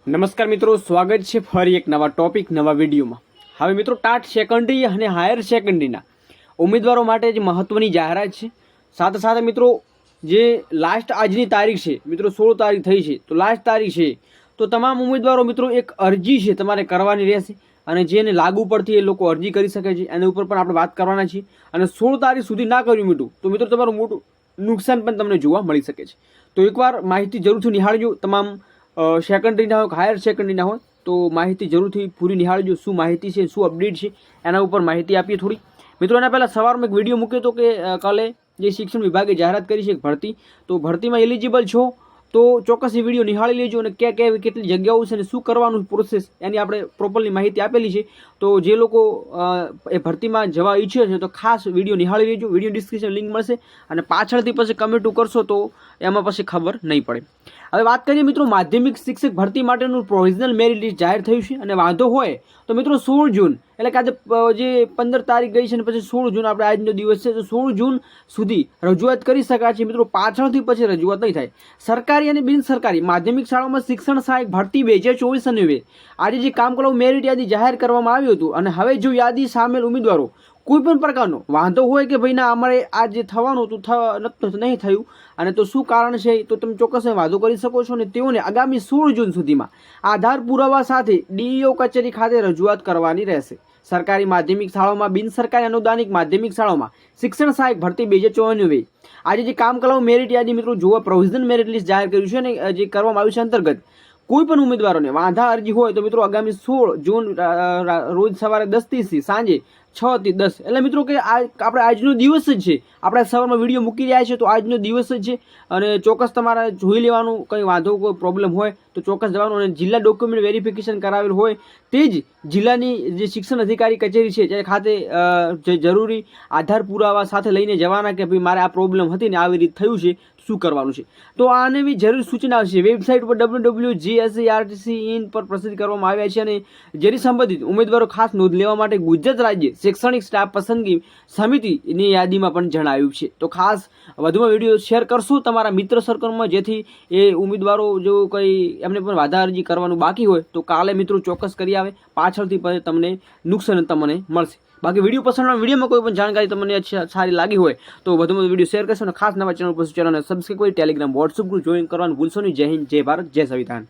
નમસ્કાર મિત્રો, સ્વાગત છે ફરી એક નવા ટોપિક નવા વિડીયોમાં। હવે મિત્રો ટાટ સેકન્ડરી અને હાયર સેકન્ડરીના ઉમેદવારો માટે જે મહત્વની જાહેરાત છે, સાથે સાથે મિત્રો જે લાસ્ટ આજની તારીખ છે મિત્રો 16 તારીખ થઈ છે, તો લાસ્ટ તારીખ છે તો તમામ ઉમેદવારો મિત્રો એક અરજી છે તમારે કરવાની રહેશે અને જેને લાગુ પડતી એ લોકો અરજી કરી શકે છે। એના ઉપર પણ આપણે વાત કરવાના છીએ અને 16 તારીખ સુધી ના કર્યું મીઠું તો મિત્રો તમારું મોટું નુકસાન પણ તમને જોવા મળી શકે છે। તો એકવાર માહિતી જરૂરથી નિહાળજો। તમામ સેકન્ડરીના હોય હાયર સેકન્ડરીના હોય તો માહિતી જરૂરથી પૂરી નિહાળજો। શું માહિતી છે, શું અપડેટ છે, એના ઉપર માહિતી આપીએ થોડી મિત્રો। એના પહેલાં સવારમાં એક વિડીયો મૂક્યો હતો કે કાલે જે શિક્ષણ વિભાગે જાહેરાત કરી છે ભરતી, તો ભરતીમાં એલિજિબલ છો તો ચોક્કસ એ વિડીયો નિહાળી લેજો અને ક્યાં કેટલી જગ્યાઓ છે અને શું કરવાનું પ્રોસેસ એની આપણે પ્રોપરલી માહિતી આપેલી છે। તો જે લોકો એ ભરતીમાં જવા ઈચ્છે છે તો ખાસ વિડીયો નિહાળી લેજો। વિડીયો ડિસ્ક્રિપ્શન લિંક મળશે અને પાછળથી પછી કમેન્ટો કરશો તો એમાં પછી ખબર નહીં પડે। હવે વાત કરીએ મિત્રો માધ્યમિક શિક્ષક ભરતી માટેનું પ્રોવિઝનલ મેરિટ લિસ્ટ જાહેર થયું છે અને વાંધો હોય તો મિત્રો 16 જૂન એટલે કે આજે જે 15 તારીખ ગઈ છે અને પછી 16 જૂન આપણે આજનો દિવસ છે તો 16 જૂન સુધી રજૂઆત કરી શકાય છે મિત્રો। પાછળથી પછી રજૂઆત નહીં થાય। સરકારી અને બિન સરકારી માધ્યમિક શાળાઓમાં શિક્ષણ સહાયક ભરતી 2024 આજે જે કામ કરાઉ મેરિટ યાદી જાહેર કરવામાં આવ્યું હતું અને હવે જો યાદી સામેલ ઉમેદવારો કોઈ પણ પ્રકારનો વાંધો હોય કે ભાઈ ના અમારે આ જે થવાનું હતું નહીં થયું અને તો શું કારણ છે તો તમે ચોક્કસ વાંધો કરી શકો છો અને તેઓને આગામી 16 જૂન સુધીમાં આધાર પુરાવા સાથે ડીઈઓ કચેરી ખાતે રજૂઆત કરવાની રહેશે। સરકારી માધ્યમિક શાળાઓમાં બિન સરકારી અનુદાનિક માધ્યમિક શાળાઓમાં શિક્ષણ સહાયક ભરતી 2094 આજે જે કામ કરાઉ મેરિટ યાદી મિત્રો જોવા પ્રોવિઝનલ મેરિટ લિસ્ટ જાહેર કર્યું છે અને જે કરવામાં આવ્યું છે અંતર્ગત કોઈ પણ ઉમેદવારોને વાંધા અરજી હોય તો મિત્રો આગામી 16 જૂન રોજ સવારે 10 થી સાંજે 6 થી 10 એટલે મિત્રો કે આપણે આજનો દિવસ જ છે, આપણે સવારમાં વિડીયો મૂકી રહ્યા છે તો આજનો દિવસ જ છે અને ચોક્કસ તમારે જોઈ લેવાનું। કંઈ વાંધો કોઈ પ્રોબ્લેમ હોય તો ચોક્કસ જવાનું અને જિલ્લા ડોક્યુમેન્ટ વેરિફિકેશન કરાવેલ હોય તે જ જિલ્લાની જે શિક્ષણ અધિકારી કચેરી છે તે ખાતે જે જરૂરી આધાર પુરાવા સાથે લઈને જવાના કે ભાઈ મારે આ પ્રોબ્લેમ હતી ને આવી રીતે થયું છે શું કરવાનું છે। તો આને બી જરૂરી સૂચના છે વેબસાઇટ પર www.gsartc.in પર પ્રસિદ્ધ કરવામાં આવ્યા છે અને જેની સંબંધિત ઉમેદવારો ખાસ નોંધ લેવા માટે ગુજરાત રાજ્ય શૈક્ષણિક સ્ટાફ પસંદગી સમિતિની યાદીમાં પણ જણાવ્યું છે। તો ખાસ વધુમાં વિડીયો શેર કરશો તમારા મિત્ર સર્કલમાં જેથી એ ઉમેદવારો જો કંઈ એમને પણ વાંધા અરજી કરવાનું બાકી હોય તો કાલે મિત્રો ચોક્કસ કરી આવે, પાછળથી પછી તમને નુકસાન તમને મળશે। બાકી વિડીયો પસંદ આવે, વિડીયોમાં કોઈ પણ જાણકારી તમને સારી લાગી હોય તો વધુમાં વિડીયો શેર કરશો અને ખાસ નવા ચેનલ પર ચેનલને સબસ્ક્રાઈબ કરી ટેલિગ્રામ વોટ્સઅપ ગ્રુપ જોઈન કરવાનું ભૂલશો નહીં। જય હિન્દ, જય ભારત, જય સંવિધાન।